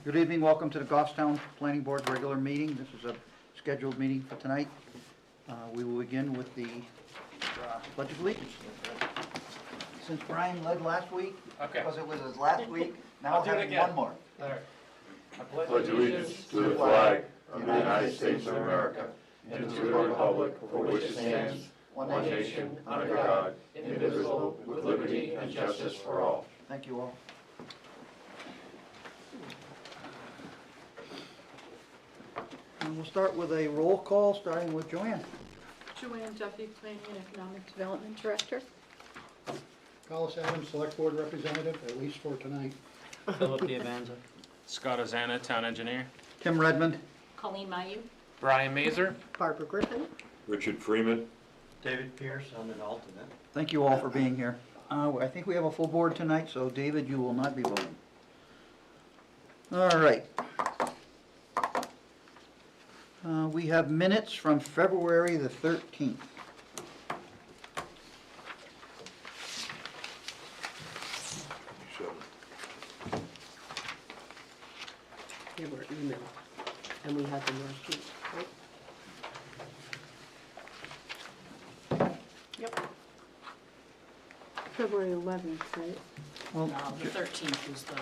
Good evening, welcome to the Goffstown Planning Board regular meeting. This is a scheduled meeting for tonight. We will begin with the Pledge of Allegiance. Since Brian led last week, because it was his last week, now we're having one more. All right. I pledge allegiance to the flag of the United States of America and to the republic for which it stands, one nation, under God, indivisible, with liberty and justice for all. Thank you all. And we'll start with a roll call, starting with Joanne. Joanne Duffy, Planning and Economic Development Director. Collis Adams, Select Board Representative, at least for tonight. Philip Piavanza. Scott Ozana, Town Engineer. Tim Redmond. Colleen Mayu. Brian Mazer. Barbara Griffin. Richard Freeman. David Pierce, I'm an alternate. Thank you all for being here. I think we have a full board tonight, so David, you will not be voting. All right. We have minutes from February the 13th. They were emailed, and we had them last week, right? Yep. February 11th, right? Well, No, the 13th was the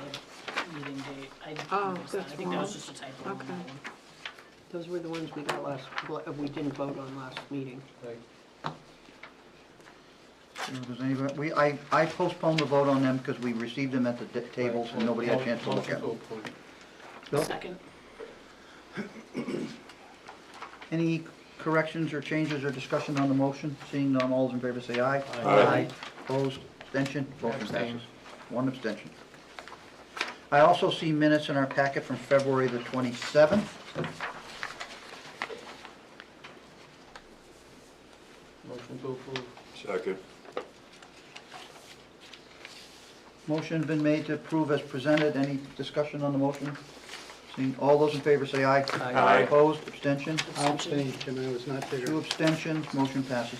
meeting date. I didn't Oh, notice that. I that's think that was wrong. just a typo on Okay. that one. Those were the ones we got we didn't vote on last meeting. does anybody, I postponed the vote on them because we received them at the tables and nobody had a chance to look at them. Bill? Second. Any corrections or changes or discussion on the motion? Seeing none, all those in favor say aye. Aye. Opposed, abstention, motion Abstain. passes. One abstention. I also see minutes in our packet from February the 27th. Motion to approve. Second. Motion been made to approve as presented. Any discussion on the motion? Seeing all those in favor say aye. Aye. Opposed, abstention? I'll abstain, Tim, I was not there. 2 abstentions, motion passes.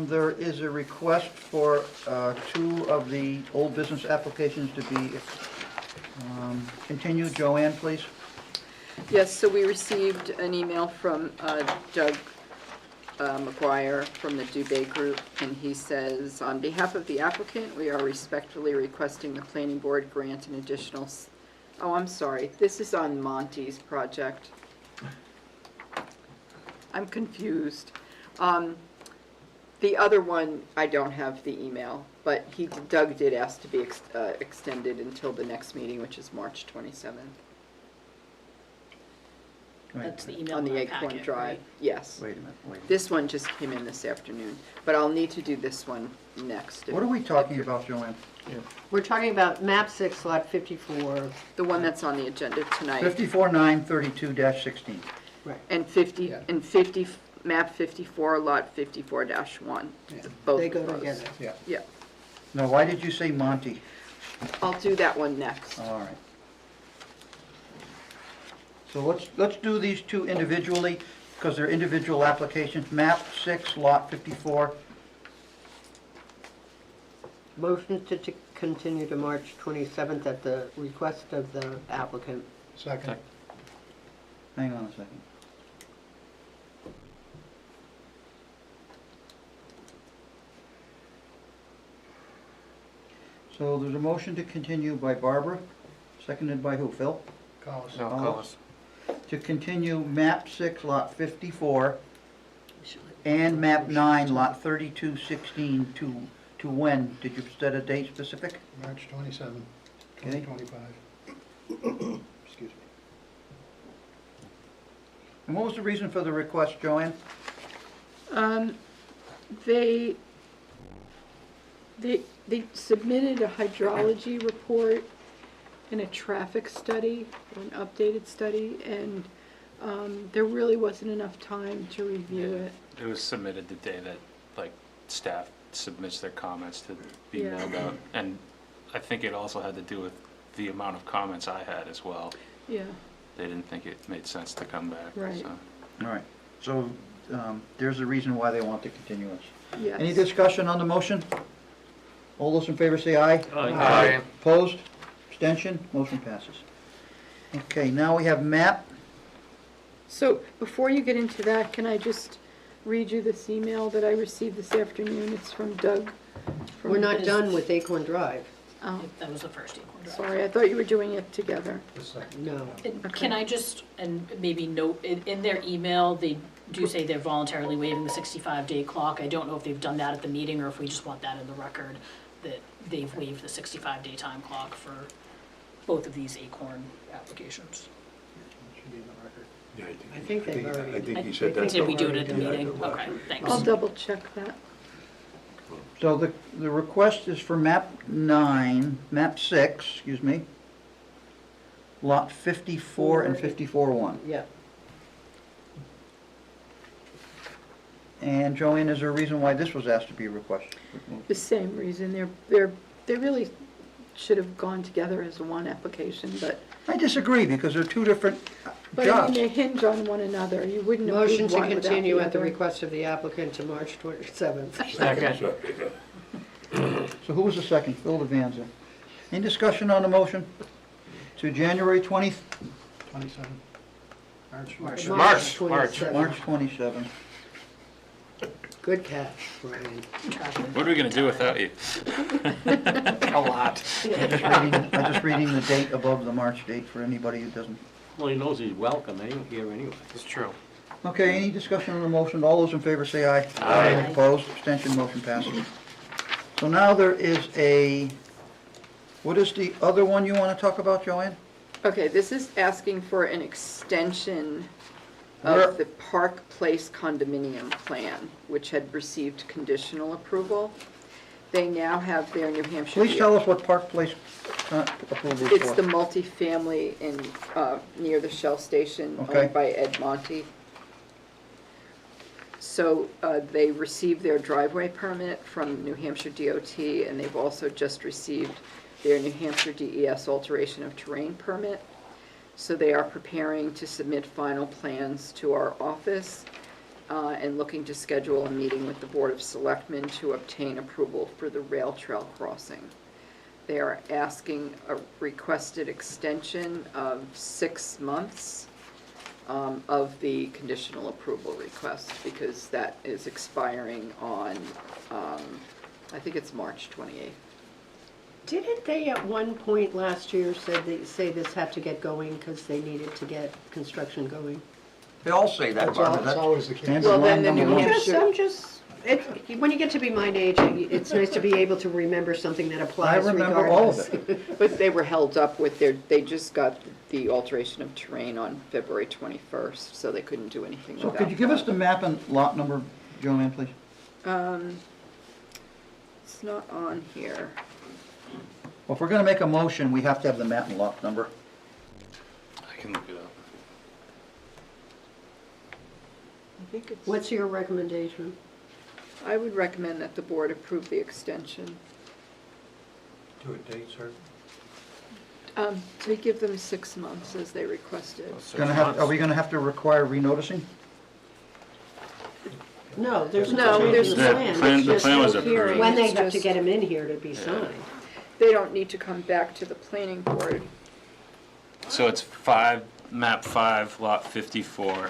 There is a request for 2 of the old business applications to be continued. Joanne, please. Yes, so we received an email from Doug McGuire from the Dubay Group, and he says, on behalf of the applicant, we are respectfully requesting the planning board grant an additional, oh, I'm sorry, this is on Monty's project. I'm confused. The other one, I don't have the email, but Doug did ask to be extended until the next meeting, which is March 27th. That's the email On in the our Acorn packet, Drive, right? yes. Wait a minute, wait. This one just came in this afternoon, but I'll need to do this one next. What are we talking about, Joanne? We're talking about map 6, lot 54, The one that's on the agenda tonight. 54932-16. right. And 50, Yeah. and 50, map 54, lot 54-1. Yeah. Both They of go those. together. Yeah. Yeah, Now, why did you say Monty? I'll do that one next. All right. So let's do these 2 individually, because they're individual applications. Map 6, lot 54. Motion to continue to March 27th at the request of the applicant. Second. Hang on a second. So there's a motion to continue by Barbara, seconded by who, Phil? Collis. No, Collis. To continue map 6, lot 54, and map 9, lot 3216 to when? Did you set a date specific? March 27, Okay. 2025. Excuse me. And what was the reason for the request, Joanne? They submitted a hydrology report and a traffic study, an updated study, and there really wasn't enough time to review it. It was submitted the day that, like, staff submits their comments to be Yeah. mailed out. And I think it also had to do with the amount of comments I had as well. Yeah, They didn't think it made sense to come back. Right. So. All right, so there's a reason why they want the continuance. yes. Any discussion on the motion? All those in favor say aye. Aye. Opposed? Abstention? Motion passes. Okay, now we have map. So before you get into that, can I just read you this email that I received this afternoon? It's from Doug. from- We're not done with Acorn Drive. Oh, That was the first Acorn Drive. sorry, I thought you were doing it together. The second. No. And Okay. Can I just, and maybe note, in their email, they do say they're voluntarily waiving the 65-day clock. I don't know if they've done that at the meeting, or if we just want that in the record, that they've waived the 65-day time clock for both of these Acorn applications. Should be in the record. Yeah, I think they've already. I think he said that. Did we do it at the Yeah, meeting? Okay, thanks. I'll double check that. So the request is for map 6, excuse me, lot 54 and 54-1. Yeah. And Joanne, is there a reason why this was asked to be requested? The same reason, they really should have gone together as one application, but I disagree, because they're two different I mean, jobs. they hinge on one another. You wouldn't approve Motion to one without continue the at the other. request of the applicant to March 27th. Second. So who was the second? Phil Devanza. Any discussion on the motion? To January 20th, 27. March. March 27th. March 27th. Good catch, Brian. What are we gonna do without you? A lot. I'm just reading the date above the March date for anybody who doesn't. Well, he knows he's welcome here anyway. It's true. Okay, any discussion on the motion? All those in favor say aye. Aye. Opposed, abstention, motion passes. So now there is what is the other one you want to talk about, Joanne? Okay, this is asking for an extension Where- of the Park Place condominium plan, which had received conditional approval. They now have their New Hampshire. Please tell us what Park Place approval is It's for. the multifamily in, near the Shell station Okay. owned by Ed Monty. So they received their driveway permit from New Hampshire DOT, and they've also just received their New Hampshire DES alteration of terrain permit. So they are preparing to submit final plans to our office and looking to schedule a meeting with the Board of Selectmen to obtain approval for the rail trail crossing. They are asking a requested extension of 6 months of the conditional approval request, because that is expiring on, I think it's March 28th. Didn't they at one point last year say this had to get going because they needed to get construction going? They all say that, That's always the case. Well, then the New I'm Hampshire, just, when you get to be my age, it's nice to be able to remember something that I applies remember all of regardless. it. but they were held up with they just got the alteration of terrain on February 21st, so they couldn't do anything So without could you give us that. the map and lot number, Joanne, please? It's not on here. Well, if we're gonna make a motion, we have to have the map and lot number. I can look it up. I think it's. What's your recommendation? I would recommend that the board approve the extension. To a date certain? To give them 6 months as they requested. Are we gonna have to require renoticing? No, there's No, no change there's in the no- plan. plan- It's the just plan was no approved. hearing. When they It's have to just- get them in here to be Yeah. signed. They don't need to come back to the planning board. So it's map 5, lot 54,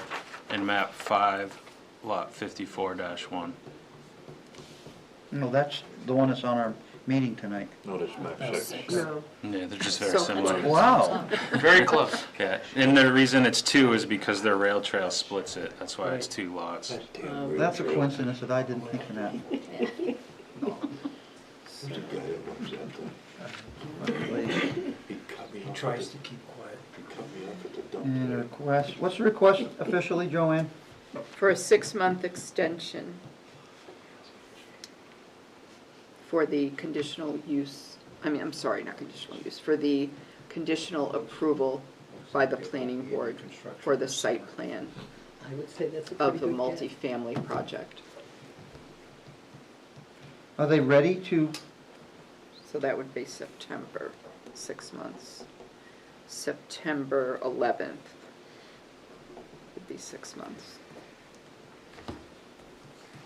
and map 5, lot 54-1. No, that's the one that's on our meeting tonight. No, that's map 6. No. Yeah, they're just very So- similar. Wow. Very close. Yeah, and the reason it's 2 is because their rail trail splits it. That's why it's 2 lots. That's a coincidence that I didn't think of that. There's a guy that runs that thing. He cut me off. Tries to keep quiet. He cut me off at the dump. And a today. request, what's the request officially, Joanne? For a 6-month extension for the conditional use, I'm sorry, not conditional use, for the conditional approval by the planning board for the site plan I would say that's a pretty of the good guess. multifamily project. Are they ready to, So that would be September, 6 months. September 11th would be 6 months.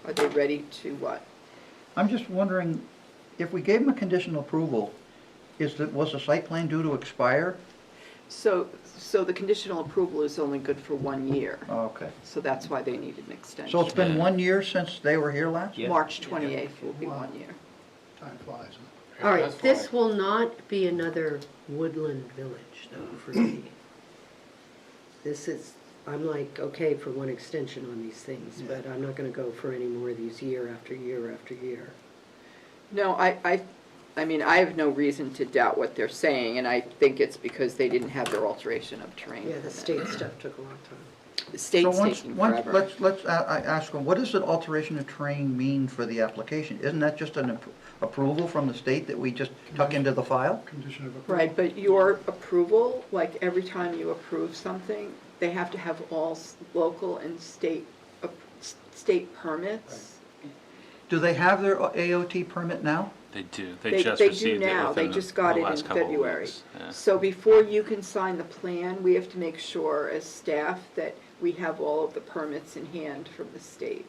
Are they ready to what? I'm just wondering, if we gave them a conditional approval, was the site plan due to expire? So the conditional approval is only good for 1 year, Oh, okay. so that's why they need an extension. So it's been Yeah. 1 year since they were here last? Yeah. March 28th will be 1 year. Time flies, huh? All right, this will not be another woodland village though for me. This is, I'm like, okay for one extension on these things, but I'm not gonna go for any more of these year after year after year. No, I mean, I have no reason to doubt what they're saying, and I think it's because they didn't have their alteration of terrain. Yeah, the permit. state stuff took a long time. The So state's once, taking once, forever. let's ask them, what does an alteration of terrain mean for the application? Isn't that just an approval from the state that we just tuck into the file? Condition of approval. Right, but your approval, like every time you approve something, they have to have all local and state permits. Do they have their AOT permit now? They do. They They just do received it now, they within just got the it in last couple of February. weeks. Yeah. So before you can sign the plan, we have to make sure as staff that we have all of the permits in hand from the state.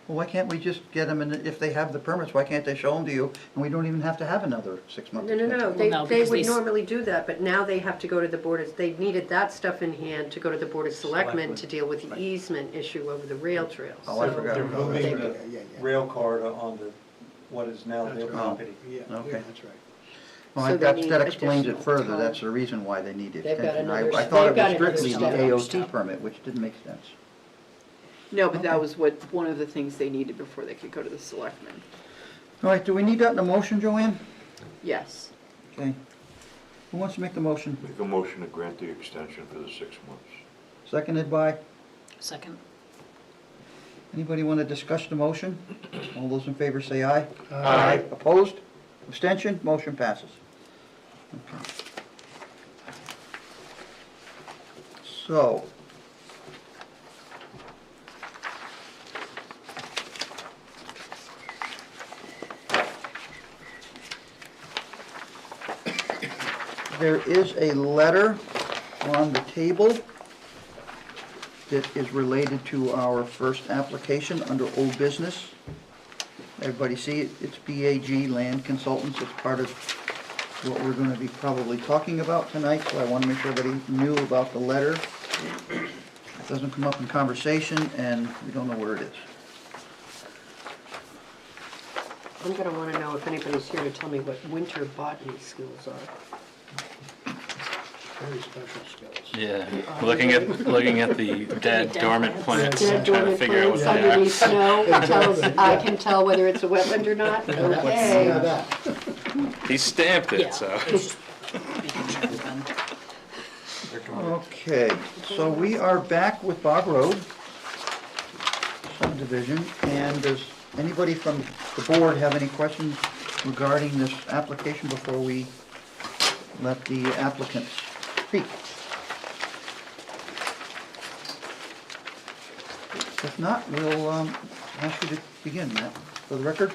Well, why can't we just get them, and if they have the permits, why can't they show them to you, and we don't even have to have another 6-month No, extension? no, Well, no, they because would they s- normally do that, but now they have to go to the board, they needed that stuff in hand to go to the board of selectmen to deal with the easement issue over the rail trails. Oh, I So forgot. They're about moving they- the rail corridor on the, what is now That's their right. property. Yeah, Okay. yeah, that's right. Well, So they that need explains it additional further, time. that's the reason why they need the They've got extension. another- I thought they've it got was another strictly the step. AOT permit, which didn't make sense. No, but that Okay. was one of the things they needed before they could go to the selectmen. All right, do we need that in a motion, Joanne? Yes. Okay. Who wants to make the motion? Make a motion to grant the extension for the 6 months. Seconded by? Second. Anybody want to discuss the motion? All those in favor say aye. Aye. Opposed? Abstention? Motion passes. Okay. So. There is a letter on the table that is related to our first application under old business. Everybody see it? It's BAG Land Consultants. It's part of what we're going to be probably talking about tonight, so I want to make sure everybody knew about the letter. It doesn't come up in conversation, and we don't know where it is. I'm gonna wanna know if anybody's here to tell me what winter botany skills are. Very special skills. Yeah, looking at the dead dormant plants Dead and trying to dormant figure out what plants they are. underneath snow, I can tell whether it's a wetland or not, Yeah, okay. that. He stamped Yeah, it, so. it's just making sure it's done. Okay, so we are back with Bog Road subdivision, and does anybody from the board have any questions regarding this application before we let the applicants speak? If not, we'll ask you to begin, Matt, for the record.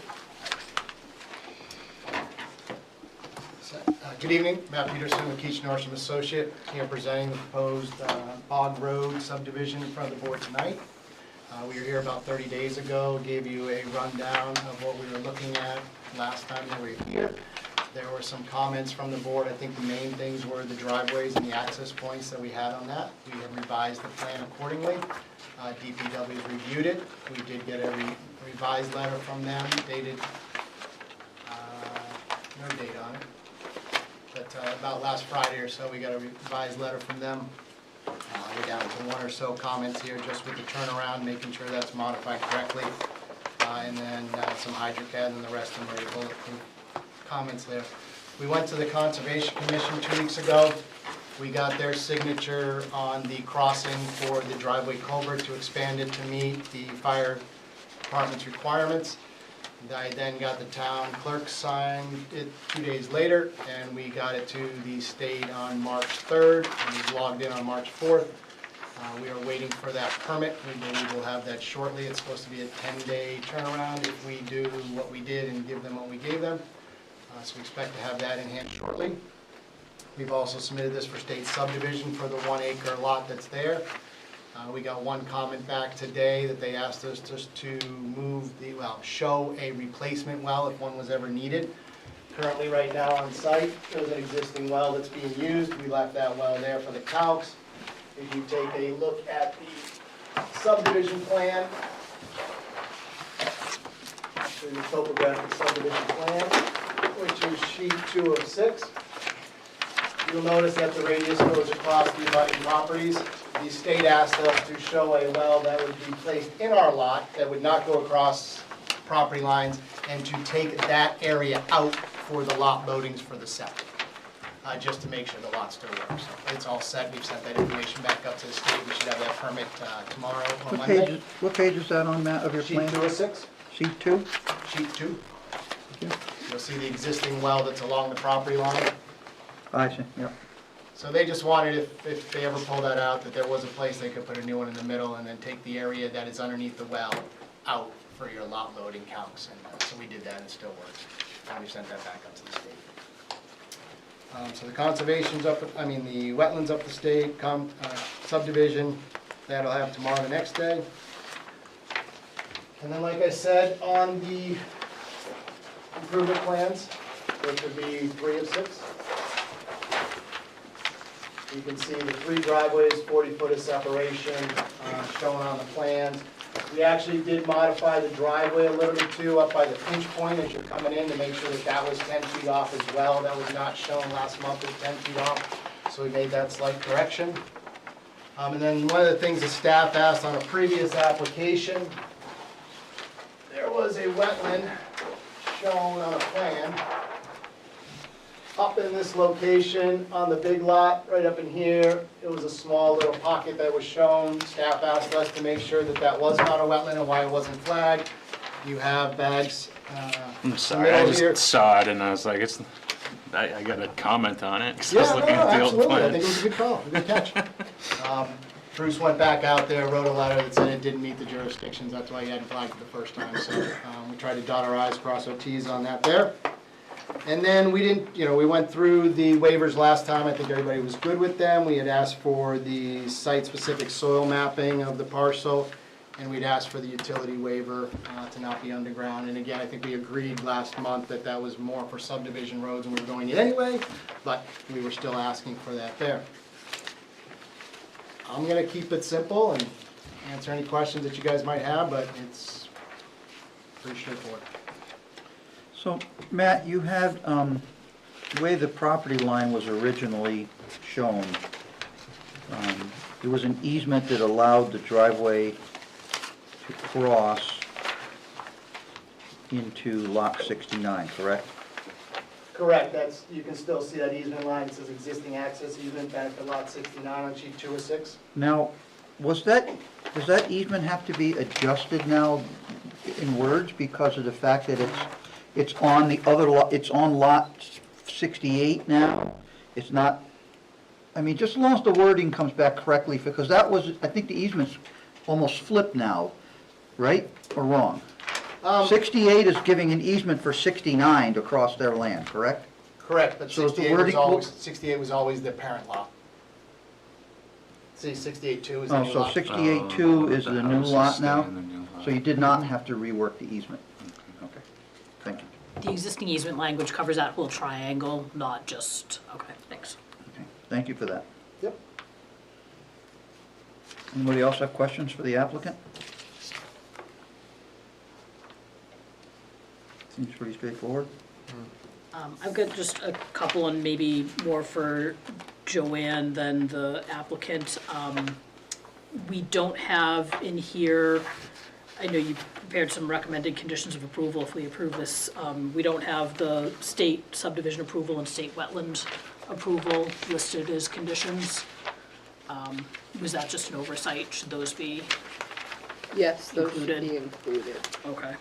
Good evening, Matt Peterson with Keach Norsham Associate, here presenting the proposed Bog Road subdivision in front of the board tonight. We were here about 30 days ago, gave you a rundown of what we were looking at last time that we were here. There were some comments from the board. I think the main things were the driveways and the access points that we had on that. We have revised the plan accordingly. DPW's reviewed it. We did get a revised letter from them dated, no date on it, but about last Friday or so, we got a revised letter from them. We're down to one or so comments here, just with the turnaround, making sure that's modified correctly. And then some HydroCAD and the rest of them are bulletproof comments there. We went to the Conservation Commission 2 weeks ago. We got their signature on the crossing for the driveway culvert to expand it to meet the fire department's requirements. I then got the town clerk signed it 2 days later, and we got it to the state on March 3rd, and we logged in on March 4th. We are waiting for that permit. We believe we'll have that shortly. It's supposed to be a 10-day turnaround if we do what we did and give them what we gave them. So we expect to have that in hand shortly. We've also submitted this for state subdivision for the 1 acre lot that's there. We got one comment back today that they asked us just to show a replacement well if one was ever needed. Currently, right now on site, there's an existing well that's being used. We left that well there for the calcs. If you take a look at the subdivision plan, the topographic subdivision plan, which is sheet 2 of 6, you'll notice that the radius goes across the abutting properties. The state asked us to show a well that would be placed in our lot that would not go across property lines and to take that area out for the lot loadings for the septic, just to make sure the lot still works. So it's all set. We've sent that information back up to the state. We should have that permit tomorrow or Monday. What page is that on, Matt, of your plan? Sheet 2 of 6. Sheet 2? Sheet 2. You'll see the existing well that's along the property line. I see, yeah. So they just wanted, if they ever pull that out, that there was a place they could put a new one in the middle and then take the area that is underneath the well out for your lot loading counts. And so we did that and it still works. And we sent that back up to the state. So the conservation's up, the wetlands up the state, subdivision, that'll have tomorrow the next day. And then like I said, on the improvement plans, which would be 3 of 6. You can see the 3 driveways, 40 foot of separation shown on the plans. We actually did modify the driveway a little bit too, up by the pinch point as you're coming in to make sure that that was 10 feet off as well. That was not shown last month as 10 feet off, so we made that slight correction. And then one of the things the staff asked on a previous application, there was a wetland shown on a plan up in this location on the big lot, right up in here. It was a small little pocket that was shown. Staff asked us to make sure that that was not a wetland and why it wasn't flagged. You have bags. I'm sorry, I just saw it and I was like, I got a comment on it, 'cause I was Yeah, looking no, at the old absolutely. I plan. think it was a good call, a good catch. Bruce went back out there, wrote a letter that said it didn't meet the jurisdictions. That's why he hadn't flagged it the first time. So we tried to dot our i's, cross our t's on that there. And then we went through the waivers last time. I think everybody was good with them. We had asked for the site-specific soil mapping of the parcel, and we'd asked for the utility waiver to not be underground. And again, I think we agreed last month that that was more for subdivision roads and we were going it anyway, but we were still asking for that there. I'm gonna keep it simple and answer any questions that you guys might have, but it's pretty straightforward. So, Matt, you had, the way the property line was originally shown, there was an easement that allowed the driveway to cross into lot 69, correct? Correct, you can still see that easement line. It says existing access easement, benefit lot 69 on sheet 2 of 6. Now, does that easement have to be adjusted now in words because of the fact that it's on the other lot, it's on lot 68 now? It's not, just as long as the wording comes back correctly, because that was, I think the easement's almost flipped now, right, or wrong? 68 is giving an easement for 69 to cross their land, correct? Correct, but So is the 68 was always the parent lot. See, 68-2 is the new Oh, so lot. 68-2 is the new house is lot staying now? in the new lot. So you did not have to rework the easement? Okay, thank you. The existing easement language covers that whole triangle, not just, okay, thanks. Okay, thank you for that. Yep. Anybody else have questions for the applicant? Seems pretty straightforward. I've got just a couple and maybe more for Joanne than the applicant. We don't have in here, I know you prepared some recommended conditions of approval if we approve this. We don't have the state subdivision approval and state wetland approval listed as conditions. Was that just an oversight? Should those be? Yes, those should Included. be included. Okay.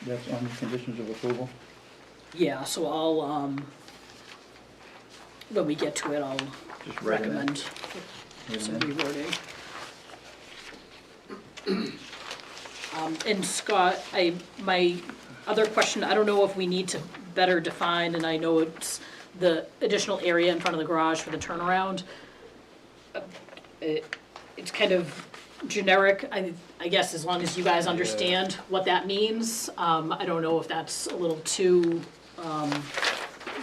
That's on the conditions of approval? Yeah, so I'll, when we get to it, I'll Just write it in. recommend Write it some in. rewording. And Scott, my other question, I don't know if we need to better define, and I know it's the additional area in front of the garage for the turnaround. it's kind of generic, I guess, as long as you guys understand what that means. I don't know if that's a little too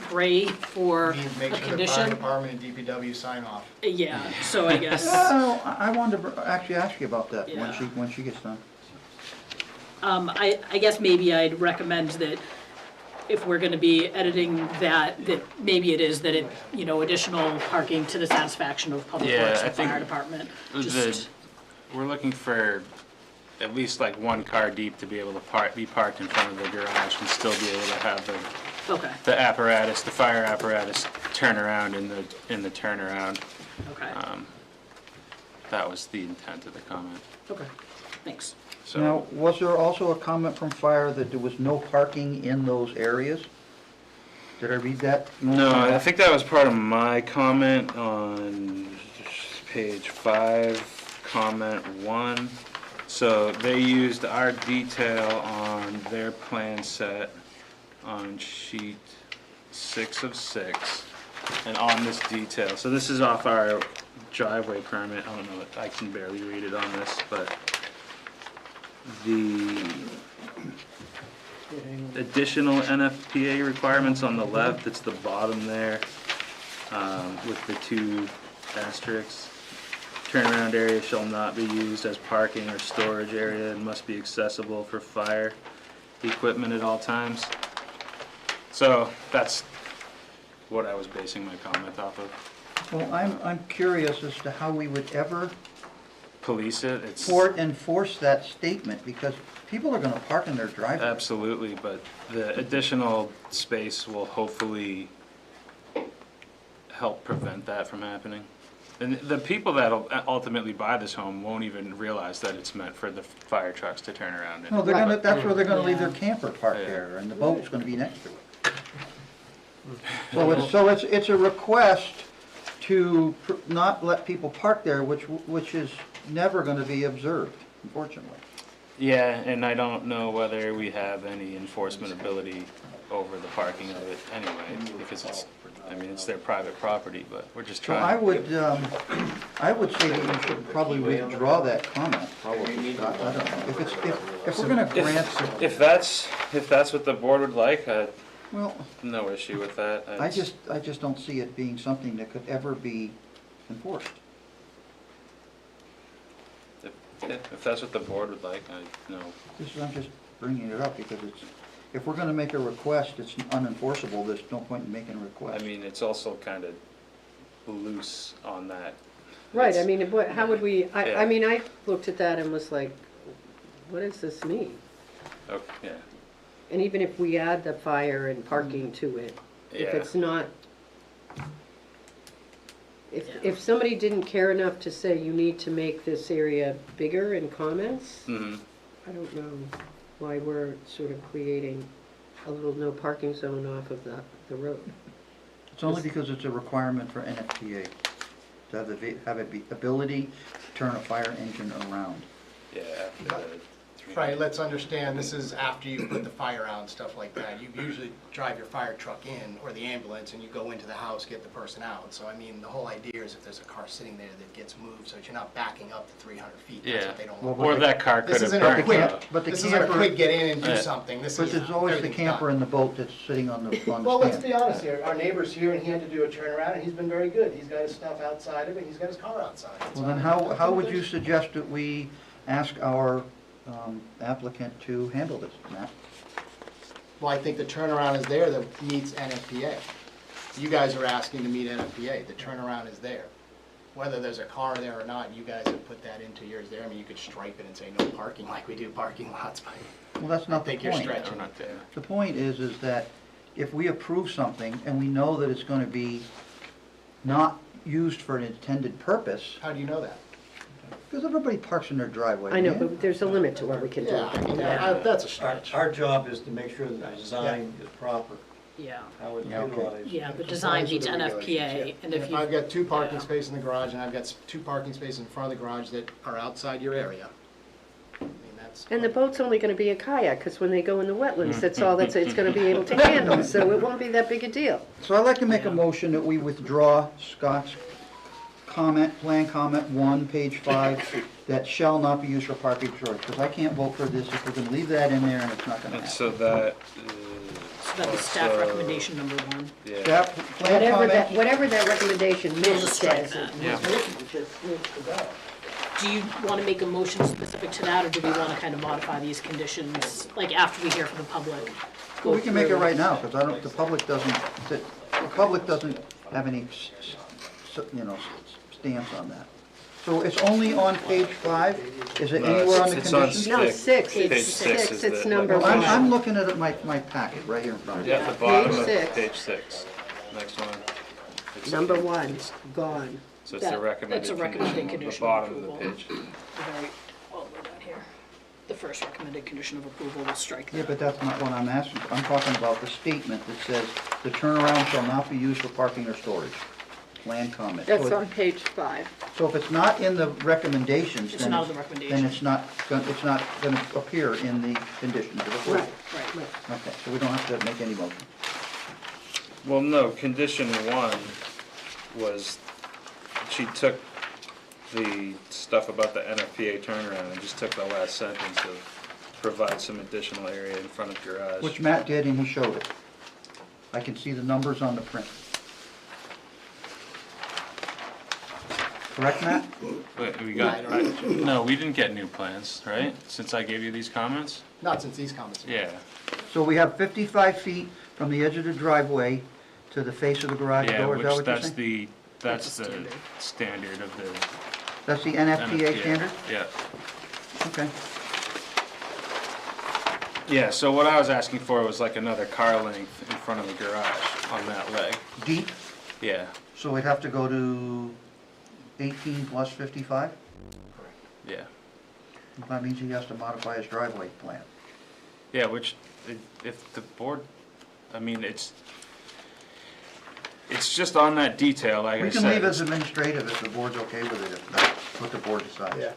gray for Means a make sure the fire condition. department and DPW sign off. Yeah, so I guess, Well, I wanted to actually ask you about that Yeah. when she gets done. I guess maybe I'd recommend that if we're gonna be editing that maybe it is that it, additional parking to the satisfaction of Public Yeah, Works I and think Fire Department. The- Just, We're looking for at least like one car deep to be able to be parked in front of the garage and still be able to have okay, the apparatus, the fire apparatus turn around in the turnaround. okay, That was the intent of the comment. okay, thanks. So, Now, was there also a comment from fire that there was no parking in those areas? Did I read that? no, I think that was part of my comment on page 5, comment 1. So they used our detail on their plan set on sheet 6 of 6 and on this detail. So this is off our driveway permit. I don't know, I can barely read it on this, but the additional NFPA requirements on the left, it's the bottom there, with the 2 asterisks. Turnaround area shall not be used as parking or storage area and must be accessible for fire equipment at all times. So that's what I was basing my comment off of. Well, I'm curious as to how we would ever Police it, it's enforce that statement, because people are gonna park in their driveway. absolutely, but the additional space will hopefully help prevent that from happening. And the people that'll ultimately buy this home won't even realize that it's meant for the fire trucks to turn around in. No, they're gonna, that's where they're gonna leave their Yeah. camper parked Yeah. there, and the boat's gonna be next to it. So it's a request to not let people park there, which is never gonna be observed, unfortunately. Yeah, and I don't know whether we have any enforcement ability over the parking of it anyway, because it's their private property, but we're just So trying. I would say that we should probably withdraw that comment. I don't know, if we're gonna grant, If that's what the board would like, well, no issue with that. I just don't see it being something that could ever be enforced. If that's what the board would like, no. I'm just bringing it up because if we're gonna make a request, it's unenforceable, there's no point in making a I request. mean, it's also kind of loose on that. Right, I It's- mean, how would we, Yeah. I mean, I looked at that and was like, what does this mean? Oh, yeah, And even if we add the fire and parking to it, if Yeah. it's not, if somebody didn't care enough to say you need to make this area bigger in comments, hmm I don't know why we're sort of creating a little no parking zone off of the road. It's only because it's a requirement for NFPA, to have the ability to turn a fire engine around. yeah. after the 3 Right, let's understand, this is after you put the fire out and stuff like that. You usually drive your fire truck in, or the ambulance, and you go into the house, get the person out. So I mean, the whole idea is if there's a car sitting there that gets moved, so that you're not backing up to 300 feet. That's Yeah, what they don't Well, want. or that car This could have isn't a burned quick, up. But the this isn't a camper- quick get in and do Yeah. something. This But is, there's always the everything's camper done. in the boat that's sitting on the stand. Well, let's be honest here, our neighbor's here and he had to do a turnaround and he's been very good. He's got his stuff outside of it, he's got his car outside. Well, then how would you suggest that we ask our applicant to handle this, Matt? Well, I think the turnaround is there that meets NFPA. You guys are asking to meet NFPA, the turnaround is there. Whether there's a car there or not, you guys have put that into yours there. I mean, you could stripe it and say no parking like we do parking lots, but Well, that's I not the think you're point. stretching We're it not there. The point is that if we approve something and we know that it's gonna be not used for an intended purpose, How do you know that? because everybody parks in their driveway. I know, man. but there's a limit to what we can do. Yeah, I mean, that's a stretch. Our job is to make sure that the design is proper, Yeah, how it's Yeah, okay. utilized. yeah, the design Complies with meets the NFPA, regulations, and if If you, I've got 2 parking Yeah. spaces in the garage and I've got 2 parking spaces in front of the garage that are outside your area, I mean, that's. And the boat's only gonna be a kayak, because when they go in the wetlands, that's all it's gonna be able to handle, so it won't be that big a deal. So I'd like to make a motion that we withdraw Scott's comment, plan comment 1, page 5, that shall not be used for parking storage, because I can't vote for this if we're gonna leave that in there and it's not gonna And happen. so that So that was staff recommendation number 1. Yeah. Staff, plan Whatever that recommendation We'll meant just strike says. that. Yeah. Do you want to make a motion specific to that, or do we want to kind of modify these conditions, like after we hear from the public? Well, we can make it Go through- right now, because the public doesn't have any, stance on that. So it's only on page 5? Is it No, anywhere on the it's on conditions? No, Six. 6, Page it's six 6, is it's the- number Well, I'm 1. looking at my packet right here in front of me. Yeah, at the bottom Page of 6. page 6. Next one. It's- Number 1, gone. So it's the recommended That's a recommended condition condition on of the bottom of approval. the page. The very, all the way down here. The first recommended condition of approval, we'll strike Yeah, that. but that's not what I'm asking. I'm talking about the statement that says, "The turnaround shall not be used for parking or storage." Plan comment. So That's it- on page 5. So if it's not in the recommendations, It's then not in the then recommendation. it's not gonna appear in the conditions of approval. Right, Right. right. Okay, so we don't have to make any motion. Well, no, condition 1 was, she took the stuff about the NFPA turnaround and just took the last sentence of provide some additional area in front of garage. Which Matt did, and he showed it. I can see the numbers on the print. Correct, Matt? Wait, we got, no, we didn't get new plans, right? Since I gave you these comments? Not since these comments. Yeah. So we have 55 feet from the edge of the driveway to the face of the garage Yeah, door, is that which, what you're that's saying? that's That's the the standard of the That's the NFPA standard? Yeah. Okay. Yeah, so what I was asking for was like another car length in front of the garage on that leg. Deep, Yeah, so we'd have to go to 18 plus 55? yeah. That means he has to modify his driveway plan. Yeah, which, if the board, I mean, it's just on that detail, like I We said. can leave as administrative if the board's okay with it, if that's what the board decides. Yeah.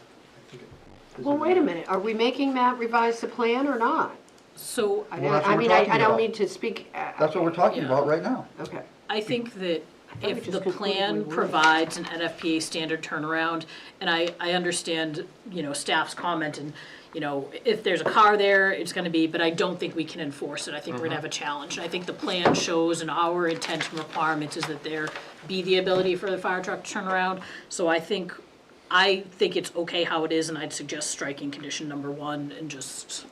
Well, wait a minute, are we making Matt revise the plan or not? So Well, that's what I we're mean, talking I don't about. mean to speak. That's what we're talking Yeah. about right now. Okay. I think that thought we if just the concluded we plan would. provides an NFPA standard turnaround, and I understand, staff's comment, and, if there's a car there, it's gonna be, but I don't think we can enforce it. I think we're gonna have a challenge. I think the plan shows, and our intent and requirement is that there be the ability for the fire truck to turn around. So I think it's okay how it is, and I'd suggest striking condition number 1 and just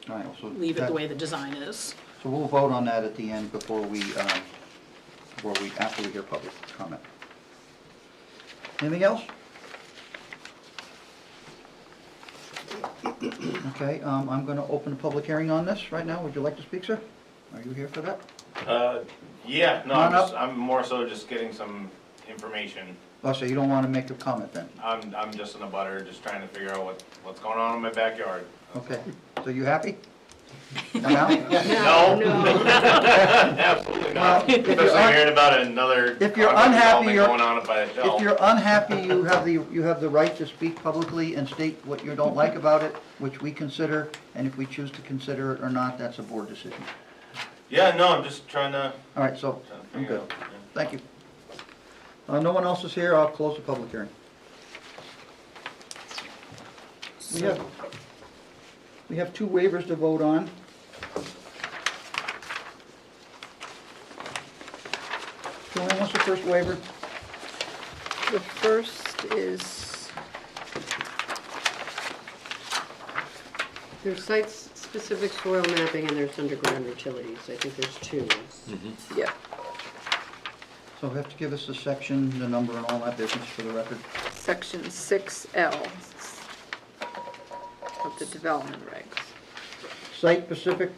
All right, so leave it that- the way the design is. So we'll vote on that at the end after we hear public comment. Anything else? Okay, I'm gonna open a public hearing on this right now. Would you like to speak, sir? Are you here for that? Yeah, no, Come on up. I'm more so just getting some information. Oh, so you don't wanna make a comment then? I'm just in a butter, just trying to figure out what's going on in my backyard. Okay, so you happy? Now? No, absolutely Well, not. if you're Especially un- hearing about another if you're condo unhappy, development you're- going on by If itself. you're unhappy, you have the right to speak publicly and state what you don't like about it, which we consider, and if we choose to consider it or not, that's a board decision. Yeah, no, I'm just trying to All right, so, I'm figure good. out. yeah. Thank you. No one else is here, I'll close the public hearing. We have 2 waivers to vote on. Joanne, what's the first waiver? The first is, There's site-specific soil mapping and there's underground utilities. I think there's 2. yeah, So you have to give us the section, the number, and all that business for the record. section 6L of the development regs. Site-specific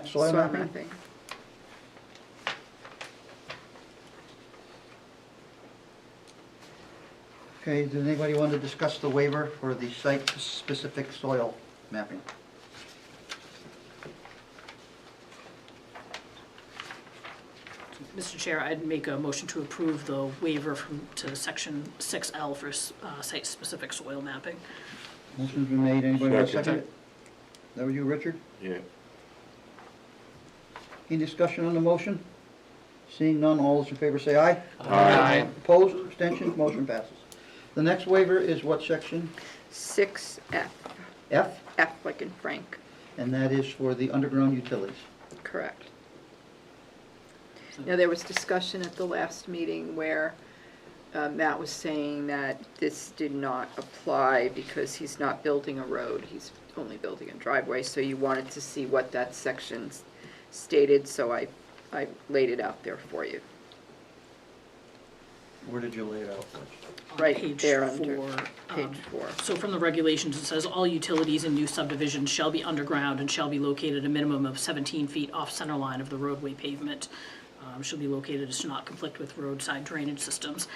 soil mapping? mapping. Okay, does anybody want to discuss the waiver for the site-specific soil mapping? Mr. Chair, I'd make a motion to approve the waiver to section 6L for site-specific soil mapping. Motion's been made, anybody want to Second. second it? That were you, Richard? Yeah. Any discussion on the motion? Seeing none, all those in favor say aye. Aye. Opposed, abstentions, motion passes. The next waiver is what section? 6F, F, F like in Frank, and that is for the underground utilities. correct. Now, there was discussion at the last meeting where Matt was saying that this did not apply because he's not building a road, he's only building a driveway, so you wanted to see what that section stated, so I laid it out there for you. Where did you lay it out? On Right page there under 4, Page 4. So from the regulations, it says all utilities in new subdivisions shall be underground and shall be located a minimum of 17 feet off center line of the roadway pavement. Shall be located as to not conflict with roadside drainage systems.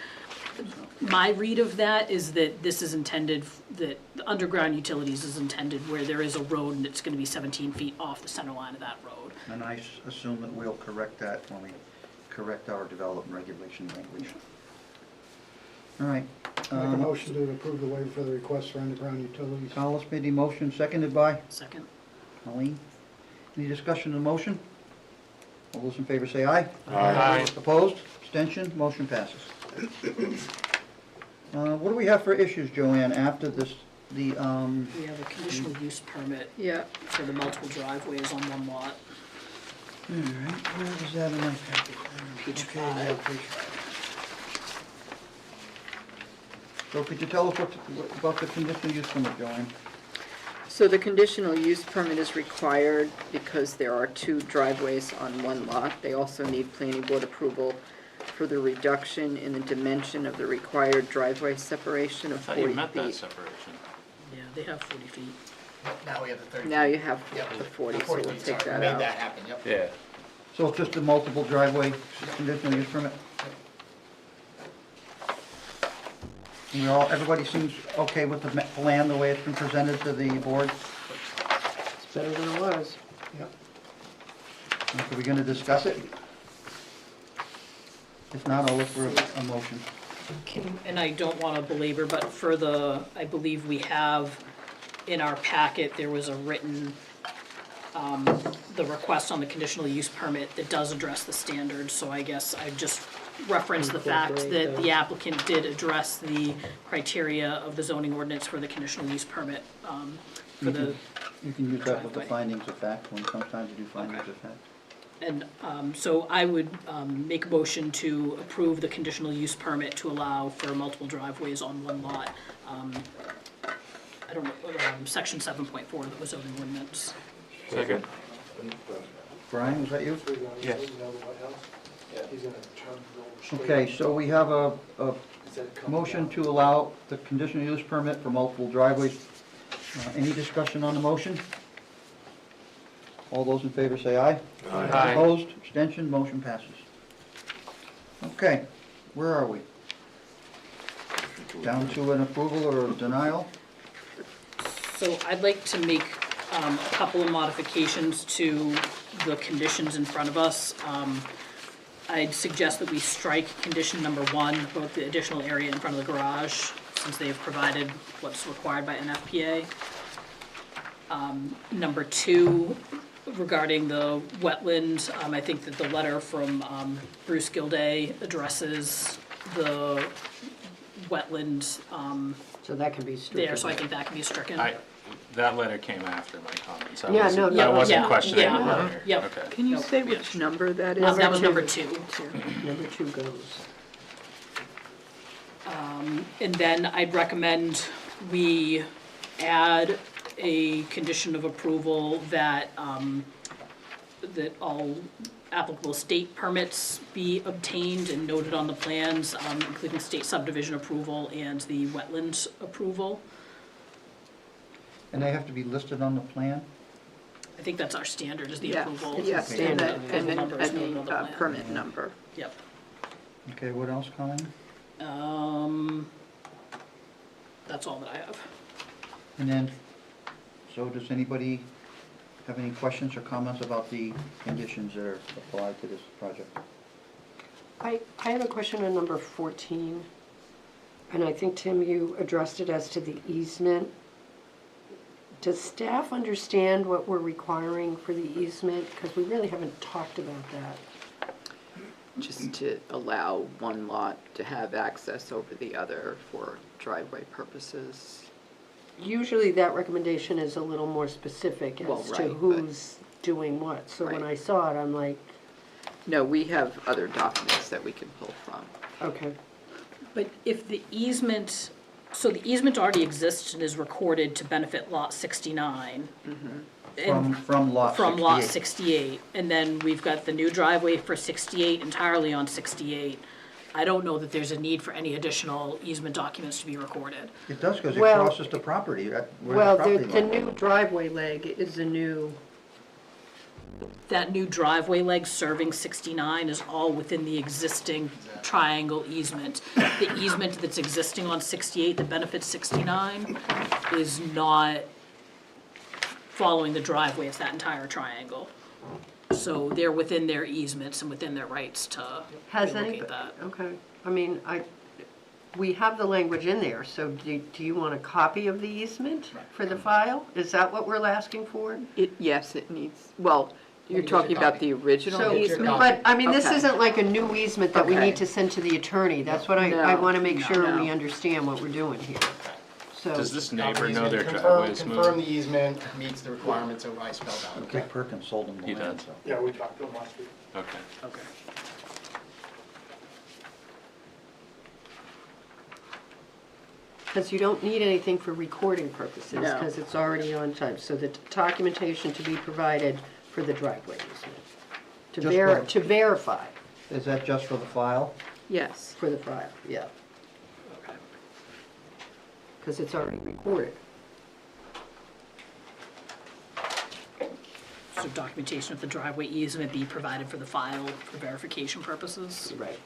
My read of that is that this is intended, that the underground utilities is intended where there is a road and it's gonna be 17 feet off the center line of that road. And I assume that we'll correct that when we correct our development regulation language. All right. Make a motion to approve the waiver for the request for underground utilities. Carlos made the motion, seconded by Second? Colleen. Any discussion on the motion? All those in favor say aye. Aye. Opposed? Abstention? Motion passes. What do we have for issues, Joanne, after this, We have a conditional use permit Yeah, for the multiple driveways on one lot. all right, where is that in my packet? Page Okay, yeah, 5. page 5. So could you tell us about the conditional use permit, Joanne? so the conditional use permit is required because there are 2 driveways on one lot. They also need planning board approval for the reduction in the dimension of the required driveway separation I of thought 40 you met that feet. separation. Yeah, they have 40 feet. Now we have the 30. Now you have Yep, the 40, so 40 we'll feet, take sorry. that Made out. that happen, yep. Yeah. So it's just a multiple driveway conditional use permit? We all, everybody seems okay with the plan, the way it's been presented to the board? It's better than it was. Yep. Are we gonna discuss it? If not, I'll look for a motion. And I don't want to belabor, but for the, I believe we have in our packet, there was a written, the request on the conditional use permit that does address the standards, so I guess I just referenced the fact Incorporate that those. the applicant did address the criteria of the zoning ordinance for the conditional use permit, for the, You can use that with the Driveway. findings of fact, when sometimes you do findings of fact. and, so I would, make a motion to approve the conditional use permit to allow for multiple driveways on one lot. I don't know, section 7.4 of the zoning ordinance. Second. Brian, was that you? Yes. Okay, so we have a motion to allow the conditional use permit for multiple driveways. Any discussion on the motion? All those in favor say aye. Aye. Opposed, abstention, motion passes. Okay, where are we? Down to an approval or denial? So I'd like to make a couple of modifications to the conditions in front of us. I'd suggest that we strike condition number 1, about the additional area in front of the garage, since they have provided what's required by NFPA. Number 2, regarding the wetland, I think that the letter from Bruce Gilday addresses the wetland So that can be stricken. there, so I think that can be stricken. That letter came after my comments. I Yeah, wasn't- no, I wasn't yeah, questioning yeah, the letter. yep. Okay. Can you Nope, say yeah. which number that is? That was number two. 2. Number 2 goes. And then I'd recommend we add a condition of approval that, that all applicable state permits be obtained and noted on the plans, including state subdivision approval and the wetlands approval. And they have to be listed on the plan? I think that's our standard, is the Yeah, approval. yes, Okay. and Approval then number is noted on the plan. permit number. Yep. Okay, what else, Colleen? That's all that I have. And then, so does anybody have any questions or comments about the conditions that are applied to this project? I have a question on number 14, and I think, Tim, you addressed it as to the easement. Does staff understand what we're requiring for the easement? Because we really haven't talked about that. just to allow one lot to have access over the other for driveway purposes. Usually that recommendation is a little more specific Well, as right, to but- who's doing what. So when Right. I saw it, I'm like, No, we have other documents that we can pull from. okay. But if the easement, so the easement already exists and is recorded to benefit lot 69. and- From lot 68. From lot 68, and then we've got the new driveway for 68 entirely on 68. I don't know that there's a need for any additional easement documents to be recorded. It does, because it Well- crosses the property, where the Well, property the line. new driveway leg is a new, That new driveway leg serving 69 is all within the existing triangle easement. The easement that's existing on 68 that benefits 69 is not following the driveway, it's that entire triangle. So they're within their easements and within their rights to has relocate any, that. okay. I mean, we have the language in there, so do you want a copy of the easement for the file? Is that what we're asking for? Yes, it needs, well, you're me get your talking about copy. the original So, your easement? copy. but, I mean, this Okay. isn't like a new easement that we Okay. need to send to the attorney. That's what I No, want to make sure no. we understand what we're doing here. So, Does this Copy neighbor know easement, their confirm- driveway is Confirm moved? the easement meets the requirements of what I spelled out. Dick Perkins sold them the He land, did. so. Yeah, we talked to him last week. Okay. Okay. because you don't need anything for recording purposes, No. because it's already on time. So the documentation to be provided for the driveway easement. To Just for- to verify Is that just for the file? Yes. for the file, yeah. Because it's already recorded. So documentation of the driveway easement be provided for the file for verification purposes? Right.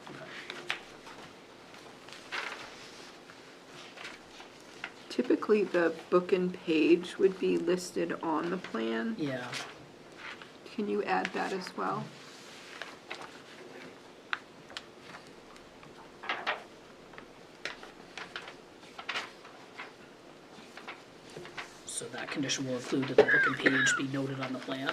Typically, the book and page would be listed on the plan. Yeah. Can you add that as well? So that condition will include that the book and page be noted on the plan?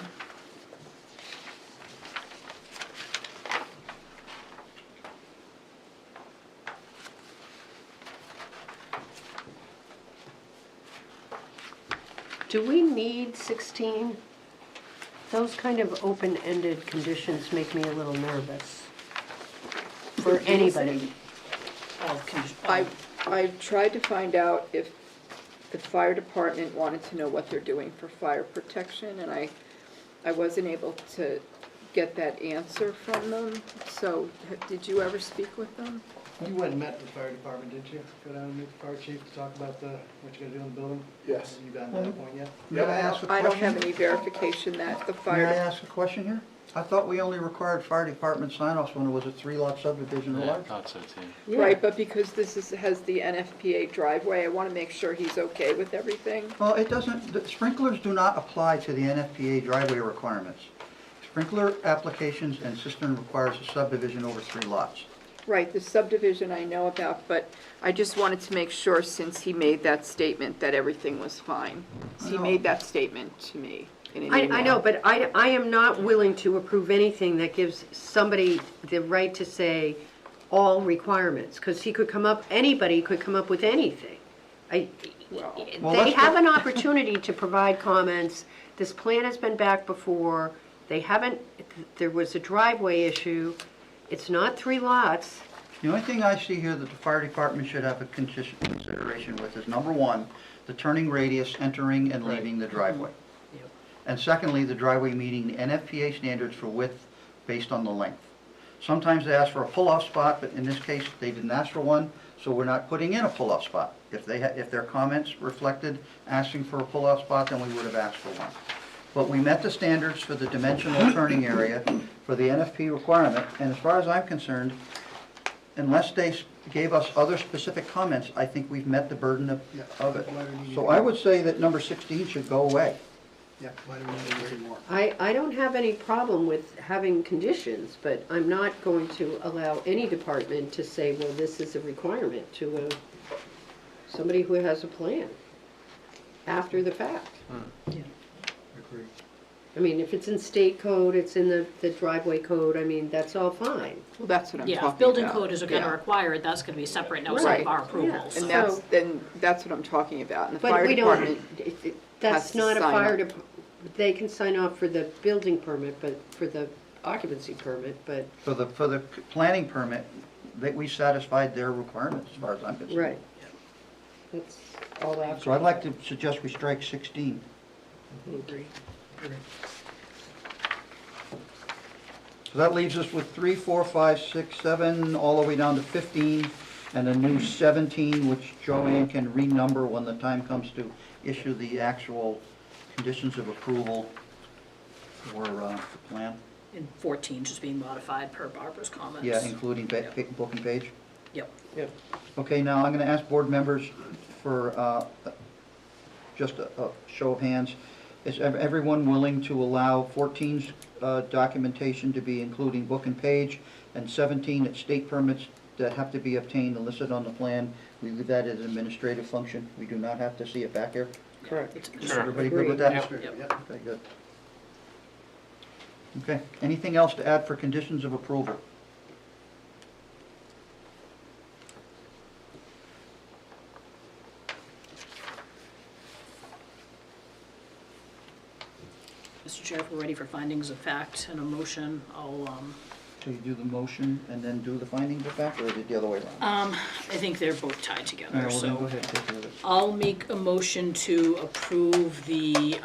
Do we need 16? Those kind of open-ended conditions make me a little nervous. For anybody. All condi- I've tried to find out if the fire department wanted to know what they're doing for fire protection, and I wasn't able to get that answer from them. So, did you ever speak with them? You went and met the fire department, didn't you? Go down and meet the fire chief to talk about what you're gonna do in the building? Yes. You gotten to that point yet? May I ask a question? I don't have any verification that the May I fire, ask a question here? I thought we only required fire department sign-offs when it was a 3-lot subdivision or Yeah, I larger. thought so too. Yeah. right, but because has the NFPA driveway, I want to make sure he's okay with everything. Well, it doesn't, the sprinklers do not apply to the NFPA driveway requirements. Sprinkler applications and cistern requires a subdivision over 3 lots. Right, the subdivision I know about, but I just wanted to make sure, since he made that statement, that everything was fine. He No. made that statement to me in an email. I know, but I am not willing to approve anything that gives somebody the right to say all requirements, because anybody could come up with anything. Well, They let's have go- an opportunity to provide comments. This plan has been back before. They haven't, there was a driveway issue. It's not 3 lots. The only thing I see here that the fire department should have a consideration with is, number 1, the turning radius entering and leaving the driveway. Yep. And secondly, the driveway meeting the NFPA standards for width based on the length. Sometimes they ask for a pull-off spot, but in this case, they didn't ask for one, so we're not putting in a pull-off spot. If their comments reflected asking for a pull-off spot, then we would have asked for one. But we met the standards for the dimensional turning area for the NFP requirement, and as far as I'm concerned, unless they gave us other specific comments, I think we've met the burden of it. So I would say that number 16 should go away. Yeah, why do we need to hear more? I don't have any problem with having conditions, but I'm not going to allow any department to say, well, this is a requirement to somebody who has a plan after the fact. Agreed. I mean, if it's in state code, it's in the driveway code, I mean, that's all fine. Well, that's what I'm talking about. Yeah, if building code is gonna Yeah. require it, that's gonna be separate and outside Right, of our yeah. approvals. And So- that's what I'm talking about. And the But fire we don't, department, has that's to not a sign fire up. department, they can sign off for the building permit, but, for the occupancy permit, but, For the planning permit, that we satisfied their requirements as far as I'm concerned. right. That's all after. So I'd like to suggest we strike 16. Agree. So that leaves us with 3, 4, 5, 6, 7, all the way down to 15, and a new 17, which Joanne can renumber when the time comes to issue the actual conditions of approval for the plan. And 14 just being modified per Barbara's comments. Yeah, including book and page. Yep. Yep. Okay, now I'm going to ask board members for just a show of hands. Is everyone willing to allow 14's documentation to be including book and page, and 17 at state permits that have to be obtained and listed on the plan? We leave that as an administrative function. We do not have to see it back here. Correct. It's- Everybody good with that? Yep. Okay, good. Okay, anything else to add for conditions of approval? Mr. Chair, if we're ready for findings of fact and a motion, I'll, So you do the motion and then do the findings of fact, or is it the other way around? I think they're both tied All together, right, well then so. go ahead, take care of it. I'll make a motion to approve the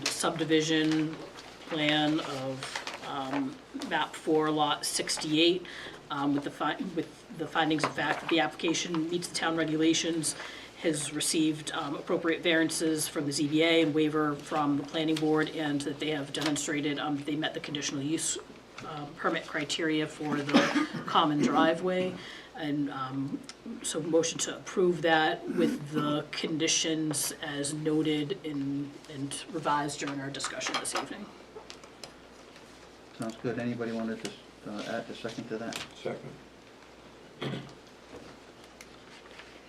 subdivision plan of map 4, lot 68, with the findings of fact that the application meets the town regulations, has received appropriate variances from the ZBA and waiver from the planning board, and that they have demonstrated they met the conditional use permit criteria for the common driveway. And so motion to approve that with the conditions as noted and revised during our discussion this evening. Sounds good. Anybody wanted to add a second to that? Second.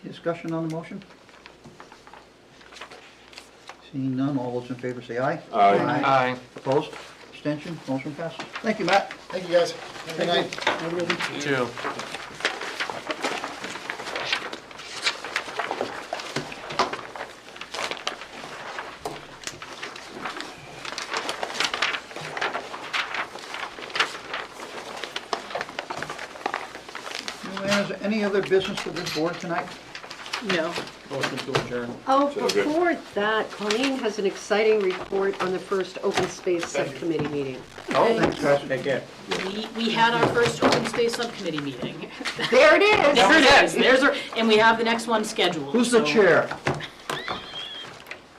Discussion on the motion? Seeing none, all those in favor say aye. Aye. Opposed? Abstention? Motion passes. Thank you, Matt. Thank you, guys. Have a good night. Two. Luann, is there any other business for this board tonight? No. Motion to adjourn. Oh, So good. before that, Colleen has an exciting report on the first open space subcommittee meeting. Oh, thanks, guys. Take care. We had our first open space subcommittee meeting. There it is! There it is, there's our, and we have the next one scheduled. Who's the so- chair?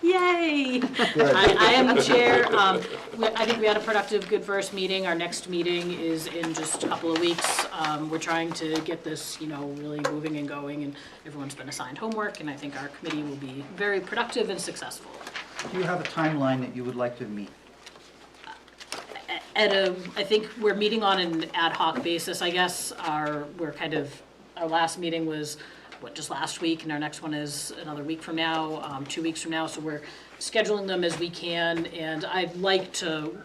Yay! Good. I am the chair. I think we had a productive, good first meeting. Our next meeting is in just a couple of weeks. We're trying to get this, really moving and going, and everyone's been assigned homework, and I think our committee will be very productive and successful. Do you have a timeline that you would like to meet? I think we're meeting on an ad hoc basis, I guess. Our last meeting was, just last week, and our next one is another week from now, 2 weeks from now, so we're scheduling them as we can, and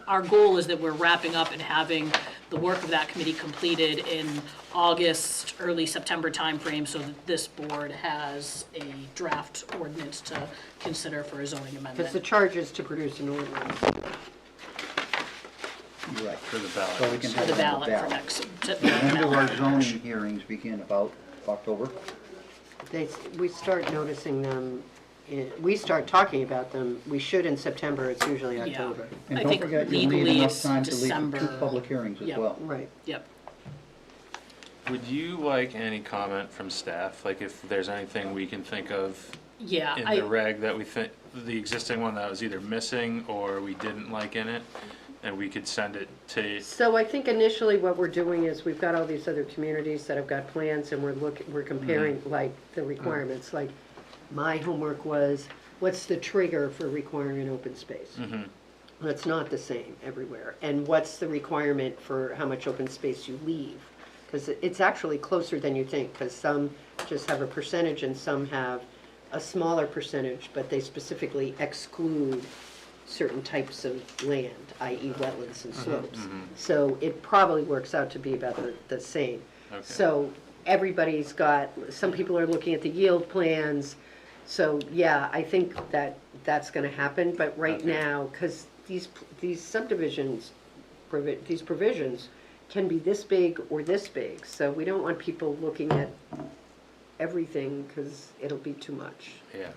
our goal is that we're wrapping up and having the work of that committee completed in August, early September timeframe, so that this board has a draft ordinance to consider for a zoning amendment. Because the charge is to produce an ordinance. You're right. For the ballot. So we can For have the it on ballot for next. When do our zoning hearings begin? About October? We start noticing them, we start talking about them, we should in September, it's usually Yeah. October. And I don't think forget, you leave legally enough it's time to leave for December. 2 public hearings as Yeah. well. Right. Yep. Would you like any comment from staff? Like if there's anything we can think of Yeah, in the reg that we think, the existing one that was either missing or we didn't like in it? And we could send it to, So I think initially what we're doing is we've got all these other communities that have got plans and we're comparing like the requirements, like my homework was, what's the trigger for requiring an open space? That's not the same everywhere. And what's the requirement for how much open space you leave? Because it's actually closer than you think, because some just have a percentage and some have a smaller percentage, but they specifically exclude certain types of land, i.e. wetlands and slopes. So it probably works out to be about the same. Okay. So everybody's got, some people are looking at the yield plans. So, yeah, I think that that's gonna happen, but right Okay. now, because these subdivisions, these provisions can be this big or this big, so we don't want people looking at everything, because it'll be too much. Yeah.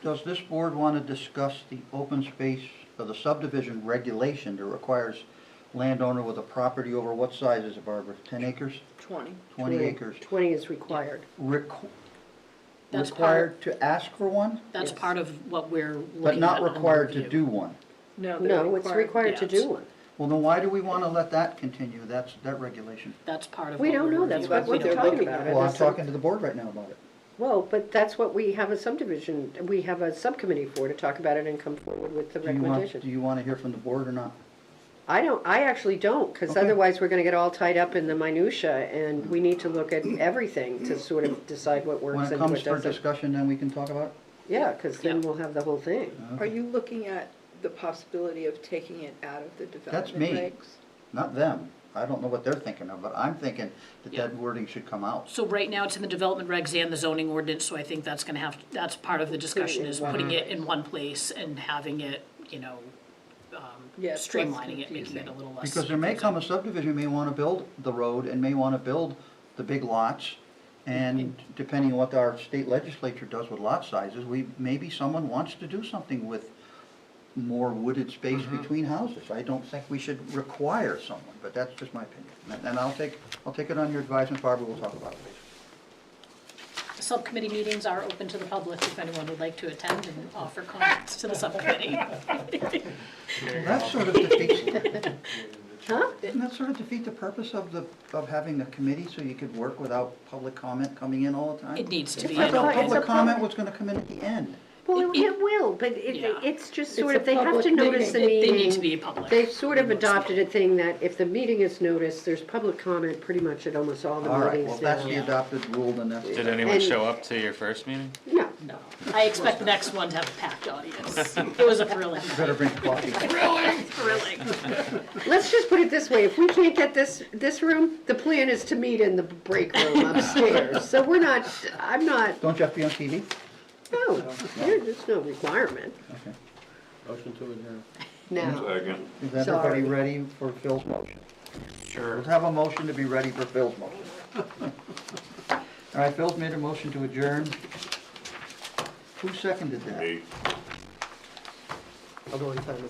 Does this board want to discuss the open space of the subdivision regulation that requires landowner with a property over what size is it, Barbara? 10 acres? 20. 20 acres? 20 is required. That's Required to ask for one, That's Yes. part of what we're looking at. but not on the required to review. do one? No, it's required to Yeah. do one. Well, then why do we want to let that continue? That's, that regulation. That's part of We what don't we're know, that's reviewing. what We we're don't talking know. about. Well, I'm That's some- talking to the board right now about it. Well, but that's what we have a subdivision, we have a subcommittee for, to talk about it and come forward with the Do you want recommendation. to hear from the board or not? I actually don't, because Okay. otherwise we're gonna get all tied up in the minutia, and we need to look at everything to sort of decide what When works it and comes what for doesn't. discussion, then we can talk about it? Yeah, because then Yeah. we'll have the whole thing. Are you looking at the possibility of taking it out of the That's development me. regs? Not them. I don't know what they're thinking of, but I'm thinking that Yeah. that wording should come out. So right now, it's in the development regs and the zoning ordinance, so I think that's gonna have, that's part of the discussion, is putting it in one place and having it, you know, Yeah, it's less streamlining it, making it a confusing. little less. Because there may come a subdivision, may want to build the road and may want to build the big lots. And depending on what our state legislature does with lot sizes, maybe someone wants to do something with more wooded space between houses. I don't think we should require someone, but that's just my opinion. And I'll take it on your advisement, Barbara, we'll talk about it. Subcommittee meetings are open to the public if anyone would like to attend and offer comments to the subcommittee. That sort of defeats, Huh? doesn't that sort of defeat the purpose of having a committee so you could work without public comment coming in all the time? It needs to It's be. a I know public- it- it's a Public comment was gonna come in at the end. Well, It- it will, but Yeah. it's just It's sort a of, they have public to notice the meeting. meeting. They need to be public. They've sort of They must be. adopted a thing that if the meeting is noticed, there's public comment pretty much at almost all the All right, well, meetings if that's now. the adopted rule, then that's. Did anyone And- show up to your first meeting? No, No, I expect the next one to have a packed audience. It was a thrilling, You better bring coffee. thrilling. let's just put it this way, if we can't get this room, the plan is to meet in the break room upstairs. So we're not, I'm not, Don't you have to be on TV? no, there's no requirement. Okay. Motion to adjourn. No. Second. Is everybody Sorry. ready for Phil's motion? Sure. Let's have a motion to be ready for Phil's motion. All right, Phil's made a motion to adjourn. Who seconded that? Me. A long time ago.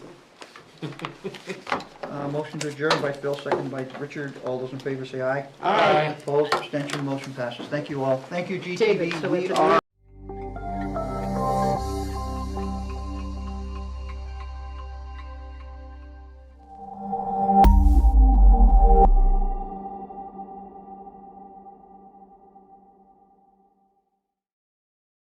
Motion to adjourn by Phil, seconded by Richard. All those in favor say aye. Aye. Opposed, abstention, motion passes. Thank you all. Thank you, David, GTV. so We it's a are